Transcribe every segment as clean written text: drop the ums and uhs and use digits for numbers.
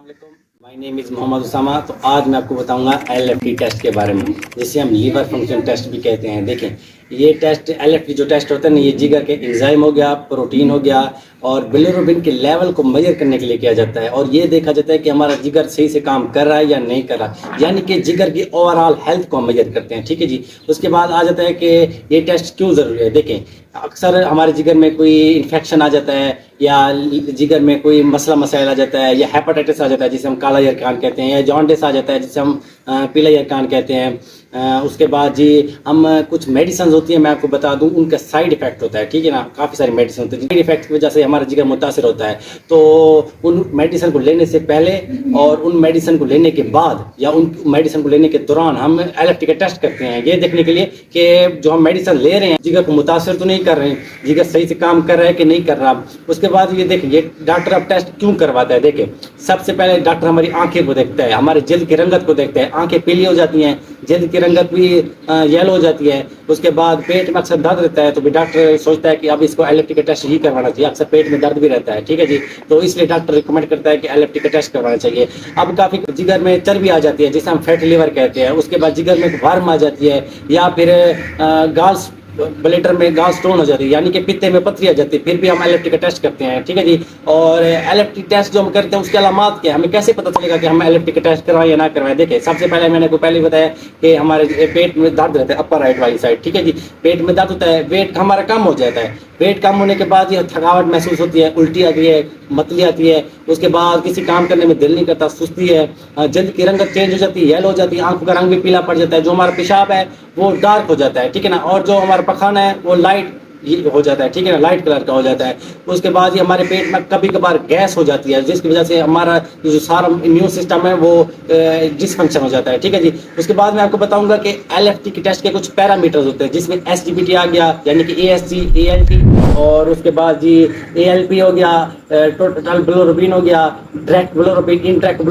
My name is Mohammad Usama. तो आज मैं आपको बताऊंगा एलएफटी टेस्ट के बारे में, जिसे हम लीवर फंक्शन टेस्ट भी कहते हैं। देखें, ये टेस्ट एलएफटी जो टेस्ट होता है ना, ये जिगर के एंजाइम हो गया, प्रोटीन हो गया और बिलिरुबिन के लेवल को मेजर करने के लिए किया जाता है। और ये देखा जाता है कि हमारा जिगर सही से काम कर रहा है या नहीं कर रहा, यानी कि जिगर की ओवरऑल हेल्थ को हम मेजर करते हैं। ठीक है जी। उसके बाद आ जाता है कि ये टेस्ट क्यों ज़रूरी है। देखें, अक्सर हमारे जिगर में कोई इन्फेक्शन आ जाता है या जिगर में कोई मसला मसाइल आ जाता है या हेपेटाइटिस आ जाता है जिसे हम काला यरकान कहते हैं, या जॉन्डिस आ जाता है जिसे हम पीला यरकान कहते हैं। उसके बाद जी हम कुछ मेडिसिन होती है, मैं आपको बता दूं, उनका साइड इफेक्ट होता है। ठीक है ना, काफ़ी सारी मेडिसिन होती है, साइड इफेक्ट की वजह से हमारा जिगर मुतासर होता है। तो उन मेडिसिन को लेने से पहले और उन मेडिसिन को लेने के बाद या उन मेडिसिन को लेने के दौरान हम एलएफटी का टेस्ट करते हैं, ये देखने के लिए कि जो हम मेडिसिन ले रहे हैं जिगर को मुतासर तो नहीं कर रहे हैं, जिगर सही से काम कर रहा है कि नहीं कर रहा। उसके बाद ये देखें, ये डॉक्टर अब टेस्ट क्यों करवाता है। देखें, सबसे पहले डॉक्टर हमारी आंखें को देखता है, हमारे जल्द की रंगत को देखता है। आंखें पीली हो जाती हैं, जल्द की रंगत भी येलो हो जाती है। उसके बाद पेट में अक्सर दर्द रहता है, तो भी डॉक्टर सोचता है कि अब इसको एलएफटी का टेस्ट ही करवाना चाहिए। अक्सर पेट में दर्द भी रहता है। ठीक है जी, तो इसलिए डॉक्टर रिकमेंड करता है कि एलएफटी का टेस्ट करवाना चाहिए। अब काफ़ी जिगर में चर्बी आ जाती है जिसे हम फैटी लिवर कहते हैं। उसके बाद जिगर में वर्म आ जाती है या फिर गाल्स ब्लैडर में गाल स्टोन हो जाती है, यानी कि पित्ते में पथरी आ जाती है, फिर भी हम एलएफटी का टेस्ट करते हैं। ठीक है जी। और एलएफटी टेस्ट जो हम करते हैं उसके अलामात क्या है, हमें कैसे पता चलेगा कि हम एलएफटी का टेस्ट करवाएं या ना करवाएं। देखिए, सबसे पहले मैंने आपको पहले बताया कि हमारे पेट में दर्द रहता है, अपर राइट वाली साइड। ठीक है जी, पेट में दर्द होता है, वेट हमारा कम हो जाता है। वेट कम होने के बाद ये थकावट महसूस होती है, उल्टी आती है, मतली आती है। उसके बाद किसी काम करने में दिल नहीं करता, सुस्ती है, जल्द की रंगत चेंज हो जाती है, येलो हो जाती है, आंखों का रंग भी पीला पड़ जाता है, जो हमारा पेशाब है वो डार्क हो जाता है। ठीक है ना, और जो हमारा पखाना है वो लाइट हो जाता है। ठीक है ना, लाइट कलर का हो जाता है। उसके बाद ये हमारे पेट में कभी कभार गैस हो जाती है, जिसकी वजह से हमारा जो सारा इम्यून सिस्टम है वो डिसफंक्शन हो जाता है। ठीक है जी। उसके बाद मैं आपको बताऊंगा कि एलएफटी के टेस्ट के कुछ पैरामीटर्स होते हैं, जिसमें एसजीपीटी आ गया, यानी कि एएसजी, एएलटी, और उसके बाद जी एएलपी हो गया, टोटल बिलिरुबिन हो गया, डायरेक्ट बिलिरुबिन, इनडायरेक्ट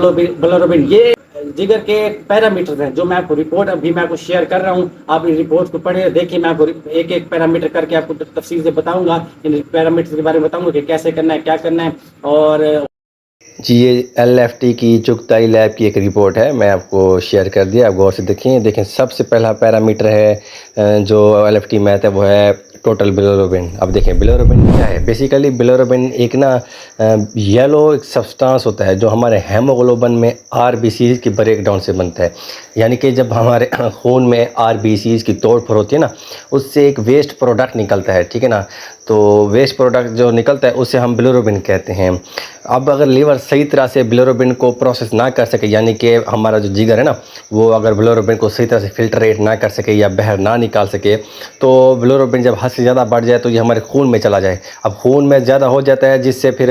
बिलिरुबिन। ये जिगर के पैरामीटर्स हैं जो मैं आपको रिपोर्ट अभी मैं आपको शेयर कर रहा हूँ। आप इन रिपोर्ट को पढ़े, देखिए, मैं आपको एक एक पैरामीटर करके आपको तफसील से बताऊंगा, इन पैरामीटर्स के बारे में बताऊंगा कि कैसे करना है, क्या करना है। और जी, ये एलएफटी की चुगताई लैब की एक रिपोर्ट है, मैं आपको शेयर कर दिया, आप गौर से देखें। सबसे पहला पैरामीटर है जो एलएफटी मैथ है, वो है टोटल बिलिरुबिन। अब देखें बिलिरुबिन क्या है। बेसिकली बिलिरुबिन एक ना येलो एक सब्सटेंस होता है जो हमारे हेमोग्लोबिन में आरबीसीज की ब्रेक डाउन से बनता है। यानी कि जब हमारे खून में आरबीसीज की तोड़ फोड़ होती है ना, उससे एक वेस्ट प्रोडक्ट निकलता है। ठीक है ना, तो वेस्ट प्रोडक्ट जो निकलता है उसे हम बिलिरुबिन कहते हैं। अब अगर लीवर सही तरह से बिलिरुबिन को प्रोसेस ना कर सके, यानी कि हमारा जो जिगर है ना, वो अगर बिलिरुबिन को सही तरह से फिल्ट्रेट ना कर सके या बाहर ना निकाल सके, तो बिलिरुबिन जब हद से ज़्यादा बढ़ जाए तो ये हमारे खून में चला जाए। अब खून में ज़्यादा हो जाता है, जिससे फिर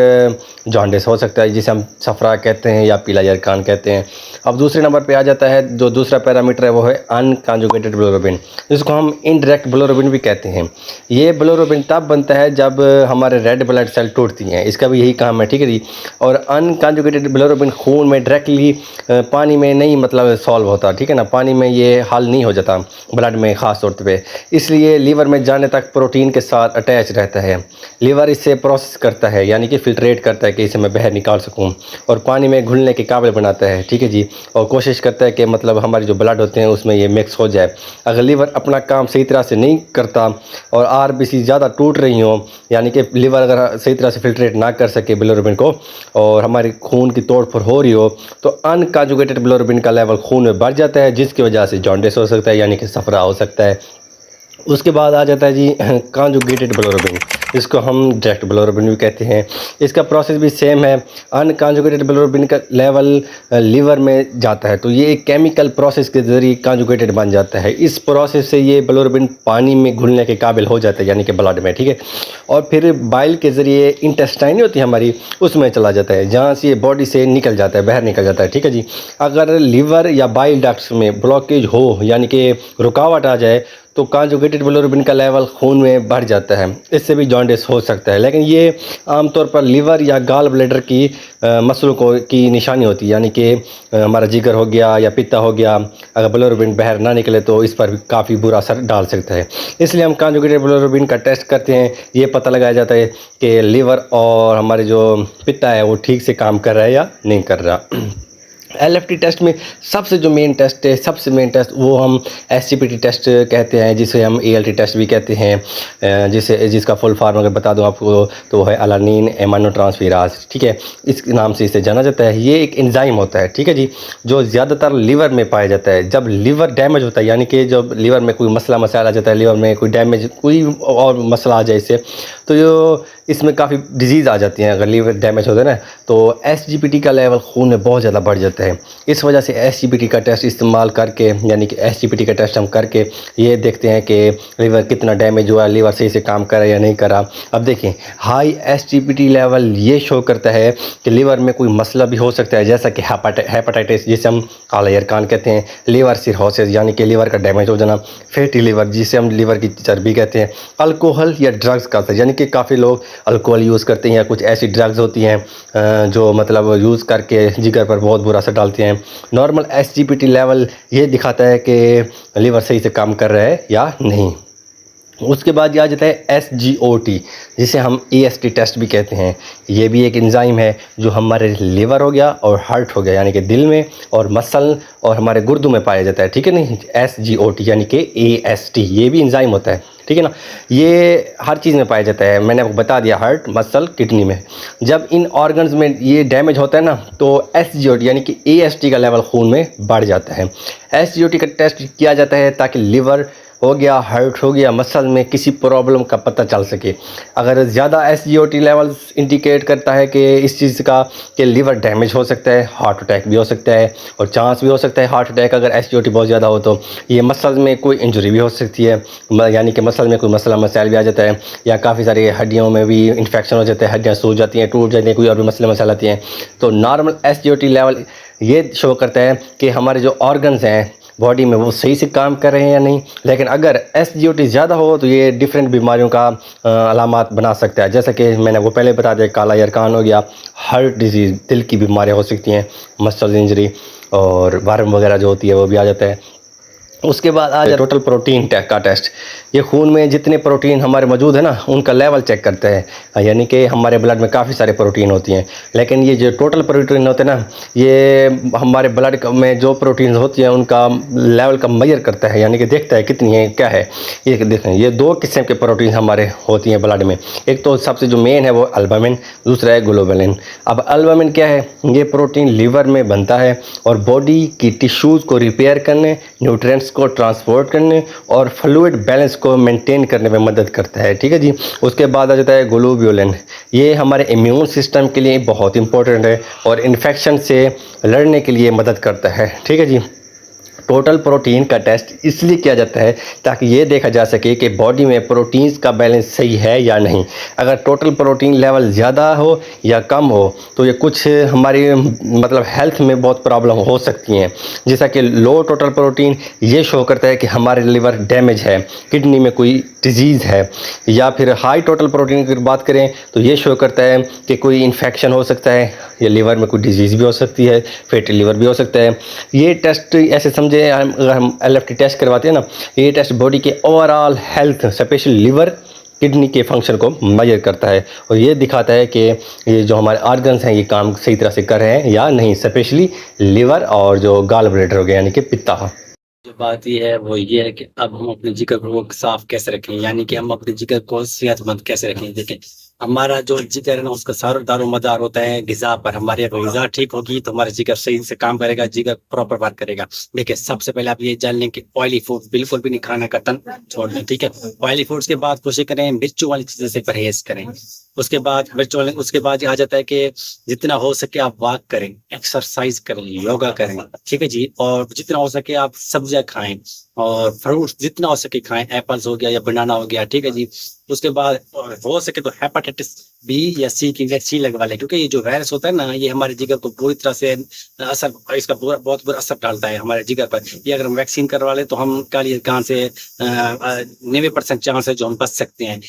जॉन्डिस हो सकता है, जिसे हम सफरा कहते हैं या पीला यरकान कहते हैं। अब दूसरे नंबर पे आ जाता है जो दूसरा पैरामीटर है, वो है अनकॉन्जुगेटेड बिलिरुबिन, जिसको हम इनडायरेक्ट बिलिरुबिन भी कहते हैं। ये बिलिरुबिन तब बनता है जब हमारे रेड ब्लड सेल टूटती हैं, इसका भी यही काम है। ठीक है जी। और अनकॉन्जुगेटेड बिलिरुबिन खून में डायरेक्टली पानी में नहीं मतलब सॉल्व होता। ठीक है ना, पानी में ये हल नहीं हो जाता, ब्लड में ख़ास तौर पे, इसलिए लीवर में जाने तक प्रोटीन के साथ अटैच रहता है। लीवर इसे प्रोसेस करता है, यानी कि फिल्ट्रेट करता है कि इसे मैं बाहर निकाल सकूं, और पानी में घुलने के काबिल बनाता है। ठीक है जी। और कोशिश करता है कि मतलब हमारे जो ब्लड होते हैं उसमें ये मिक्स हो जाए। अगर लीवर अपना काम सही तरह से नहीं करता और आरबीसी ज़्यादा टूट रही हो, यानी कि लीवर अगर सही तरह से फिल्ट्रेट ना कर सके बिलिरुबिन को और हमारे खून की तोड़ फोड़ हो रही हो, तो अनकॉन्जुगेटेड बिलिरुबिन का लेवल खून में बढ़ जाता है, जिसकी वजह से जॉन्डिस हो सकता है, यानी कि सफरा हो सकता है। उसके बाद आ जाता है जी कॉन्जुगेटेड बिलिरुबिन, इसको हम डायरेक्ट बिलिरुबिन भी कहते हैं। इसका प्रोसेस भी सेम है। अनकॉन्जुगेटेड बिलिरुबिन का लेवल लीवर में जाता है, तो ये एक केमिकल प्रोसेस के ज़रिए कॉन्जुगेटेड बन जाता है। इस प्रोसेस से ये बिलिरुबिन पानी में घुलने के काबिल हो जाता है, यानी कि ब्लड में। ठीक है, और फिर बाइल के ज़रिए इंटेस्टाइन होती है हमारी, उसमें चला जाता है, जहाँ से ये बॉडी से निकल जाता है, बाहर निकल जाता है। ठीक है जी। अगर लीवर या बाइल डक्ट्स में ब्लॉकेज हो, यानी कि रुकावट आ जाए, तो कॉन्जुगेटेड बिलिरुबिन का लेवल खून में बढ़ जाता है, इससे भी जॉन्डिस हो सकता है। लेकिन ये आमतौर पर लीवर या गॉल ब्लैडर की मसलों को की निशानी होती है, यानी कि हमारा जिगर हो गया या पित्ता हो गया, अगर बिलिरुबिन बाहर ना निकले तो इस पर भी काफ़ी बुरा असर डाल सकता है। इसलिए हम कॉन्जुगेटेड बिलिरुबिन का टेस्ट करते हैं, ये पता लगाया जाता है कि लीवर और हमारे जो पित्ता है वो ठीक से काम कर रहा है या नहीं कर रहा। एलएफटी टेस्ट में सबसे जो मेन टेस्ट है, सबसे मेन टेस्ट वो हम एसजीपीटी टेस्ट कहते हैं, जिसे हम एएलटी टेस्ट भी कहते हैं, जिसका फुल फॉर्म अगर बता दूं आपको तो वो है अलानिन एमाइनोट्रांसफेराज, ठीक है, इस नाम से इसे जाना जाता है। ये एक एंजाइम होता है, ठीक है जी, जो ज़्यादातर लीवर में पाया जाता है। जब लीवर डैमेज होता है, यानी कि जब लीवर में कोई मसला आ जाता है, लीवर में कोई डैमेज कोई और मसला आ जाए इससे, तो जो इसमें काफ़ी डिजीज़ आ जाती हैं। अगर लीवर डैमेज होता है ना, तो एसजीपीटी का लेवल खून में बहुत ज़्यादा बढ़ जाता है। इस वजह से एसजीपीटी का टेस्ट इस्तेमाल करके, यानी कि एसजीपीटी का टेस्ट हम करके ये देखते हैं कि लीवर कितना डैमेज हुआ, लीवर सही से काम कर रहा है या नहीं कर रहा। अब देखें, हाई एसजीपीटी लेवल ये शो करता है कि लीवर में कोई मसला भी हो सकता है, जैसा कि हेपाटाइटिस, जिसे हम काला यरकान कहते हैं, लीवर सिरोसिस यानी कि लीवर का डैमेज हो जाना, फैटी लीवर जिसे हम लीवर की चर्बी कहते हैं, अल्कोहल या ड्रग्स का असर, यानी कि काफ़ी लोग अल्कोहल यूज़ करते हैं या कुछ ऐसी ड्रग्स होती हैं जो मतलब यूज़ करके जिगर पर बहुत बुरा असर डालती हैं। नॉर्मल एसजीपीटी लेवल ये दिखाता है कि लीवर सही से काम कर रहा है या नहीं। उसके बाद ये आ जाता है एसजीओटी, जिसे हम ईएसटी टेस्ट भी कहते हैं। ये भी एक एंजाइम है जो हमारे लीवर हो गया और हार्ट हो गया, यानी कि दिल में और मसल और हमारे गुर्दों में पाया जाता है, ठीक है नहीं। एसजीओटी यानी कि एएसटी ये भी एंजाइम होता है, ठीक है ना। ये हर चीज़ में पाया जाता है, मैंने आपको बता दिया, हार्ट, मसल, किडनी में। जब इन ऑर्गन्स में ये डैमेज होता है ना, तो एसजीओटी यानी कि एएसटी का लेवल खून में बढ़ जाता है। एसजीओटी का टेस्ट किया जाता है ताकि लीवर हो गया, हार्ट हो गया, मसल में किसी प्रॉब्लम का पता चल सके। अगर ज़्यादा एसजीओटी लेवल्स इंडिकेट करता है कि इस चीज़ का कि लीवर डैमेज हो सकता है, हार्ट अटैक भी हो सकता है, और चांस भी हो सकता है हार्ट अटैक अगर एसजीओटी बहुत ज़्यादा हो तो। ये मसल में कोई इंजरी भी हो सकती है, यानी कि मसल में कोई मसाइल भी आ जाता है, या काफ़ी सारी हड्डियों में भी इन्फेक्शन हो जाता है, हड्डियाँ सूज जाती हैं, टूट जाती हैं, कोई और भी मसाइल आती हैं। तो नॉर्मल एसजीओटी लेवल ये शो करता है कि हमारे जो ऑर्गन्स हैं बॉडी में वो सही से काम कर रहे हैं या नहीं। लेकिन अगर एसजीओटी ज़्यादा हो तो ये डिफरेंट बीमारियों का अलामात बना सकता है, जैसा कि मैंने वो पहले बता दिया, काला यरकान हो गया, हार्ट डिजीज़, दिल की बीमारियां हो सकती हैं, मसल इंजरी, और वार्म वगैरह जो होती है वो भी आ जाता है। उसके बाद आ जाए टोटल प्रोटीन का टेस्ट। ये खून में जितने प्रोटीन हमारे मौजूद है ना, उनका लेवल चेक करता है, यानी कि हमारे ब्लड में काफ़ी सारे प्रोटीन होती हैं, लेकिन ये जो टोटल प्रोटीन होते हैं ना, ये हमारे ब्लड में जो प्रोटीन होती हैं उनका लेवल का मेजर करता है, यानी कि देखता है कितनी है, क्या है। ये देखें, ये दो किस्म के प्रोटीन हमारे होती हैं ब्लड में। एक तो सबसे जो मेन है वो अल्बुमिन, दूसरा है ग्लोबुलिन। अब अल्बुमिन क्या है? ये प्रोटीन लीवर में बनता है और बॉडी की टिश्यूज़ को रिपेयर करने, न्यूट्रिएंट्स को ट्रांसपोर्ट करने और फ्लूइड बैलेंस को मेंटेन करने में मदद करता है, ठीक है जी। उसके बाद आ जाता है ग्लोबुलिन। ये हमारे इम्यून सिस्टम के लिए बहुत इंपॉर्टेंट है और इन्फेक्शन से लड़ने के लिए मदद करता है, ठीक है जी। टोटल प्रोटीन का टेस्ट इसलिए किया जाता है ताकि ये देखा जा सके कि बॉडी में प्रोटीन्स का बैलेंस सही है या नहीं। अगर टोटल प्रोटीन लेवल ज़्यादा हो या कम हो तो ये कुछ हमारी मतलब हेल्थ में बहुत प्रॉब्लम हो सकती हैं। जैसा कि लो टोटल प्रोटीन ये शो करता है कि हमारे लिवर डैमेज है, किडनी में कोई डिजीज़ है, या फिर हाई टोटल प्रोटीन की बात करें तो ये शो करता है कि कोई इन्फेक्शन हो सकता है, या लिवर में कोई डिजीज़ भी हो सकती है, फैटी लिवर भी हो सकता है। ये टेस्ट ऐसे समझे, अगर हम एलएफटी टेस्ट करवाते हैं ना, ये टेस्ट बॉडी के overall health, specially liver, kidney के फंक्शन को मेजर करता है और ये दिखाता है कि ये जो हमारे ऑर्गन्स हैं ये काम सही तरह से कर रहे हैं या नहीं, स्पेशली लिवर और जो गॉल ब्लैडर हो गया यानी कि पित्ता। जो बात ये है वो ये है कि अब हम अपने जिगर को साफ कैसे रखें, यानी कि हम अपने जिगर को सेहतमंद कैसे रखें। देखें, हमारा जो जिगर है ना उसका सारा दारोमदार होता है ग़िज़ा पर। हमारी अगर ग़िज़ा ठीक होगी तो हमारा जिगर सही से काम करेगा, जिगर प्रॉपर वर्क करेगा। देखिए, सबसे पहले आप ये जान लें कि ऑयली फूड बिल्कुल भी नहीं खाना, कतन छोड़ दें, ठीक है। ऑयली फूड्स के बाद कोशिश करें मिर्चों वाली चीज़ों से परहेज करें। उसके बाद उसके बाद आ जाता है कि जितना हो सके आप वॉक करें, एक्सरसाइज करें, योगा करें, ठीक है जी। और जितना हो सके आप सब्जियां खाएं और फ्रूट्स जितना हो सके खाएं, एप्पल्स हो गया या बनाना हो गया, ठीक है जी। उसके बाद हो सके तो हेपेटाइटिस बी या सी की वैक्सीन लगवा लें, क्योंकि ये जो वायरस होता है ना, ये हमारे जिगर को पूरी तरह से असर, इसका बहुत बुरा असर डालता है हमारे जिगर पर। ये अगर हम वैक्सीन करवा लें तो हम काली कान से 90% चांस है जो हम बच सकते हैं।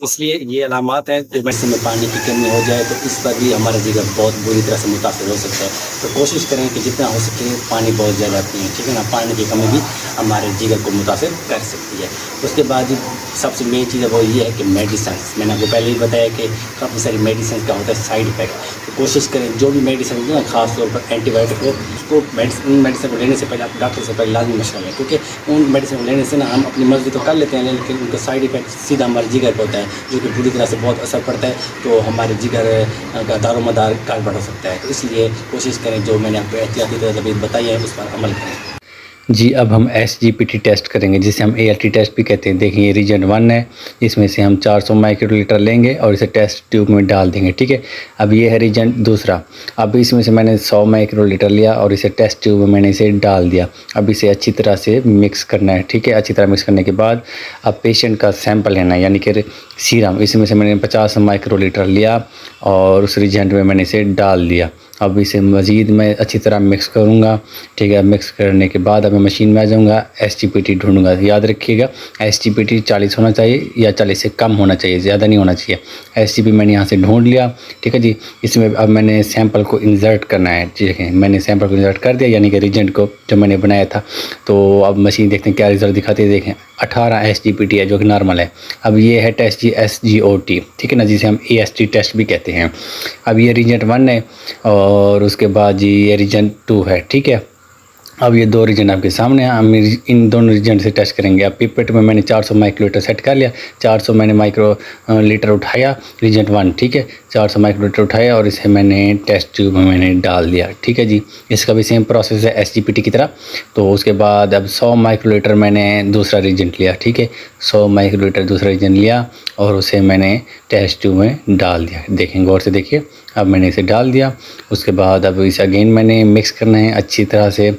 इसलिए ये अलामात है कि मेडिसिन में पानी की कमी हो जाए तो इस पर भी हमारा जिगर बहुत बुरी तरह से मुतासर हो सकता है। तो कोशिश करें कि जितना हो सके पानी बहुत ज़्यादा पिएँ, ठीक है ना। पानी की कमी भी हमारे जिगर को मुतासर कर सकती है। उसके बाद सबसे मेन चीज़ है वो ये है कि मेडिसिन, मैंने आपको पहले ही बताया कि काफ़ी सारी मेडिसिन का होता है साइड इफेक्ट। तो कोशिश करें जो भी मेडिसिन है ना, खास तौर पर एंटीबायोटिक हो, उसको उन मेडिसिन को लेने से पहले आप डॉक्टर से पहले लाजमी मशवरा लें, क्योंकि उन मेडिसिन को लेने से ना हम अपनी मर्जी तो कर लेते हैं लेकिन उनका साइड इफेक्ट सीधा हमारे जिगर पर होता है, जो कि बुरी तरह से बहुत असर पड़ता है। तो हमारे जिगर का दारोमदार गड़बड़ हो सकता है। तो इसलिए कोशिश करें जो मैंने आपको एहतियाती तदबीर बताई है उस पर अमल करें। जी, अब हम SGPT टेस्ट करेंगे, जिसे हम ALT टेस्ट भी कहते हैं। देखिए ये रीजन 1 है, इसमें से हम 400 माइक्रोलीटर लेंगे और इसे टेस्ट ट्यूब में डाल देंगे, ठीक है। अब ये है रीजन दूसरा। अब इसमें से मैंने 100 माइक्रोलीटर लिया और इसे टेस्ट ट्यूब में मैंने इसे डाल दिया। अब इसे अच्छी तरह से मिक्स करना है, ठीक है। अच्छी तरह मिक्स करने के बाद अब पेशेंट का सैंपल लेना है, यानी कि सीरम। इसमें से मैंने 50 माइक्रोलीटर लिया और उस रीजेंट में मैंने इसे डाल दिया। अब इसे मज़ीद मैं अच्छी तरह मिक्स करूँगा, ठीक है। मिक्स करने के बाद अब मैं मशीन में आ जाऊँगा, SGPT ढूंढूंगा। याद रखिएगा SGPT 40 होना चाहिए या 40 से कम होना चाहिए, ज़्यादा नहीं होना चाहिए। SGP मैंने यहाँ से ढूंढ लिया, ठीक है जी। इसमें अब मैंने सैंपल को इंसर्ट करना है, ठीक है। मैंने सैंपल को इंसर्ट कर दिया, यानी कि रीजेंट को जो मैंने बनाया था। तो अब मशीन देखते हैं क्या रिज़ल्ट दिखाती है। देखें 18 SGPT है, जो कि नॉर्मल है। अब ये है टेस्ट SGOT, ठीक है ना, जिसे हम AST टेस्ट भी कहते हैं। अब ये रीजन 1 है और उसके बाद जी ये रीजन 2 है, ठीक है। अब ये दो रीजन आपके सामने हैं, हम इन दोनों रीजन से टेस्ट करेंगे। अब पिपेट में मैंने 400 माइक्रोलीटर सेट कर लिया, 400 मैंने माइक्रोलीटर उठाया, रीजन 1, ठीक है। 400 माइक्रोलीटर उठाया और इसे मैंने टेस्ट ट्यूब में मैंने डाल दिया, ठीक है जी। इसका भी सेम प्रोसेस है SGPT की तरह। तो उसके बाद अब 100 माइक्रोलीटर मैंने दूसरा रीजन लिया, ठीक है। 100 माइक्रोलीटर दूसरा रीजन लिया और उसे मैंने टेस्ट ट्यूब में डाल दिया। देखें गौर से देखिए, अब मैंने इसे डाल दिया। उसके बाद अब इसे अगेन मैंने मिक्स करना है अच्छी तरह से,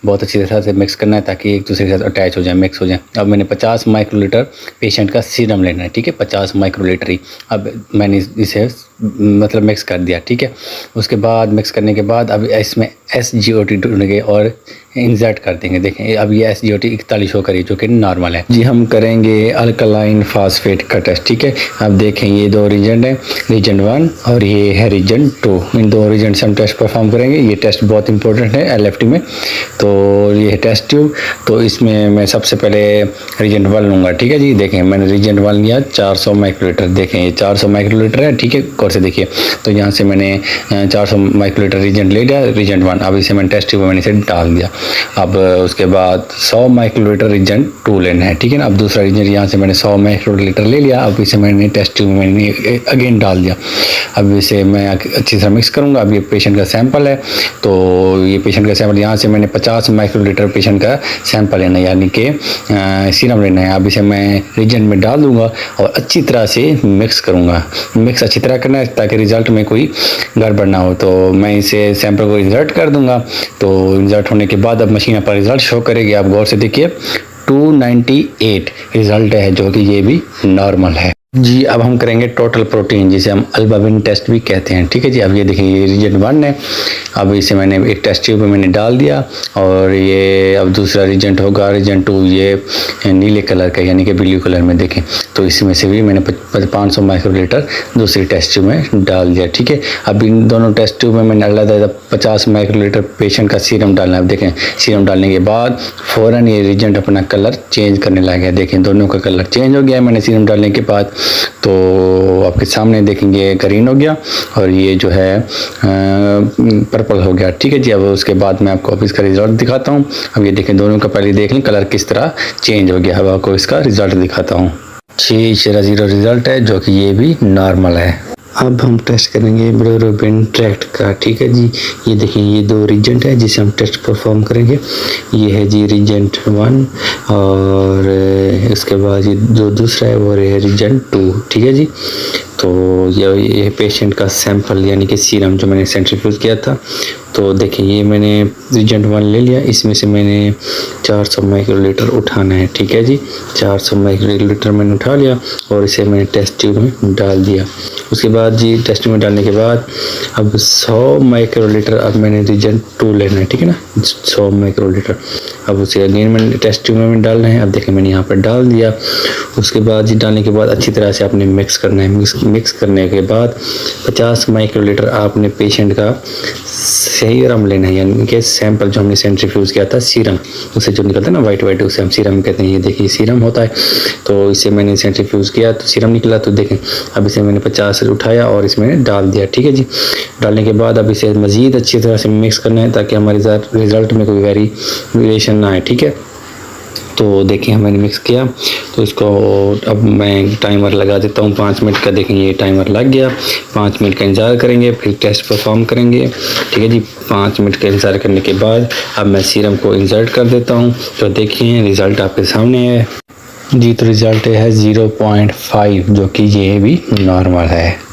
बहुत अच्छी तरह से मिक्स करना है ताकि एक दूसरे के साथ अटैच हो जाए, मिक्स हो जाए। अब मैंने 50 माइक्रोलीटर पेशेंट का सीरम लेना है, ठीक है। 50 माइक्रोलीटर ही अब मैंने इसे मतलब मिक्स कर दिया, ठीक है। उसके बाद मिक्स करने के बाद अब इसमें SGOT ढूंढेंगे और इंसर्ट कर देंगे। देखें अब ये SGOT 41 हो करी, जो कि नॉर्मल है जी। हम करेंगे अल्कलाइन फास्फेट का टेस्ट, ठीक है। अब देखें ये दो रीजन है, रीजन 1 और ये है रीजन 2। इन दो रीजन से हम टेस्ट परफॉर्म करेंगे। ये टेस्ट बहुत इंपॉर्टेंट है LFT में। तो ये है टेस्ट ट्यूब, तो इसमें मैं सबसे पहले रीजन 1 लूँगा, ठीक है जी। देखें मैंने रीजन 1 लिया 400 माइक्रोलीटर। देखें ये 400 माइक्रोलीटर है, ठीक है। गौर से देखिए, तो यहाँ से मैंने 400 माइक्रोलीटर रीजन ले लिया, रीजन 1। अब इसे मैंने टेस्ट ट्यूब में मैंने इसे डाल दिया। अब उसके बाद 100 माइक्रोलीटर रीजन 2 लेना है, ठीक है ना। अब दूसरा रीजन यहाँ से मैंने 100 माइक्रोलीटर ले लिया। अब इसे मैंने टेस्ट ट्यूब में मैंने अगेन डाल दिया। अब इसे मैं अच्छी तरह मिक्स करूँगा। अब ये पेशेंट का सैंपल है, तो ये पेशेंट का सैंपल यहाँ से मैंने 50 माइक्रोलीटर पेशेंट का सैंपल लेना है, यानी कि सीरम लेना है। अब इसे मैं रीजन में डाल दूँगा और अच्छी तरह से मिक्स करूँगा। मिक्स अच्छी तरह करना है ताकि रिज़ल्ट में कोई गड़बड़ ना हो। तो मैं इसे सैंपल को इंसर्ट कर दूँगा। तो इंसर्ट होने के बाद अब मशीन पर रिज़ल्ट शो करेगी। आप गौर से देखिए 298 रिज़ल्ट है, जो कि ये भी नॉर्मल है जी। अब हम करेंगे टोटल प्रोटीन, जिसे हम अल्बाबिन टेस्ट भी कहते हैं, ठीक है जी। अब ये देखिए ये रीजन 1 है। अब इसे मैंने एक टेस्ट ट्यूब में मैंने डाल दिया और ये अब दूसरा रीजन होगा रीजन 2, ये नीले कलर का यानी कि ब्लू कलर में। देखें तो इसमें से भी मैंने 500 माइक्रोलीटर दूसरी टेस्ट ट्यूब में डाल दिया, ठीक है। अब इन दोनों टेस्ट ट्यूब में मैंने अलग 50 माइक्रोलीटर पेशेंट का सीरम डालना है। अब देखें सीरम डालने के बाद फ़ौरन ये रीजन अपना कलर चेंज करने लगा। देखें दोनों का कलर चेंज हो गया मैंने सीरम डालने के बाद। तो आपके सामने देखेंगे ग्रीन हो गया और ये जो है पर्पल हो गया, ठीक है जी। अब उसके बाद मैं आपको इसका रिजल्ट दिखाता हूँ। अब ये देखें दोनों का पहले देख लें कलर किस तरह चेंज हो गया। अब आपको इसका रिजल्ट दिखाता हूँ। 6.0 रिजल्ट है, जो कि ये भी नॉर्मल है। अब हम टेस्ट करेंगे बिलिरुबिन ट्रैक्ट का, ठीक है जी। ये देखिए ये दो रीजेंट है जिसे हम टेस्ट परफॉर्म करेंगे। ये है जी रीजेंट 1 और इसके बाद ये जो दूसरा है वो है रीजेंट 2, ठीक है जी। तो ये पेशेंट का सैंपल यानी कि सीरम जो मैंने सेंट्रीफ्यूज किया था तो देखिए ये मैंने रिजेंट 1 ले लिया, इसमें से मैंने 400 माइक्रोलीटर उठाना है। ठीक है जी, 400 माइक्रोलीटर मैंने उठा लिया और इसे मैंने टेस्ट ट्यूब में डाल दिया। उसके बाद जी टेस्ट ट्यूब में डालने के बाद अब 100 माइक्रोलीटर अब मैंने रिजेंट 2 लेना है। ठीक है ना, 100 माइक्रोलीटर अब उसे अगेन मैंने टेस्ट ट्यूब में डालना है। अब देखिए मैंने यहाँ पर डाल दिया। उसके बाद जी डालने के बाद अच्छी तरह से आपने मिक्स करना है। मिक्स करने के बाद 50 माइक्रोलीटर आपने पेशेंट का सीरम लेना है, यानी कि सैंपल जो हमने सेंट्रीफ्यूज किया था सीरम, उसे जो निकलता है ना वाइट वाइट, उसे हम सीरम कहते हैं। ये देखिए सीरम होता है। तो इसे मैंने सेंट्रीफ्यूज किया तो सीरम निकला। तो देखें अब इसे मैंने 50 उठाया और इसमें डाल दिया। ठीक है जी, डालने के बाद अब इसे मज़ीद अच्छी तरह से मिक्स करना है ताकि हमारे रिज़ल्ट में कोई वेरिएशन ना आए। ठीक है, तो देखिए मैंने मिक्स किया। तो इसको अब मैं टाइमर लगा देता हूँ 5 मिनट का। देखें ये टाइमर लग गया। 5 मिनट का इंतज़ार करेंगे, फिर टेस्ट परफॉर्म करेंगे। ठीक है जी, 5 मिनट का इंतज़ार करने के बाद अब मैं सीरम को इंसर्ट कर देता हूँ। तो देखिए रिज़ल्ट आपके सामने है जी। तो रिज़ल्ट है 0.5, जो कि ये भी नॉर्मल है।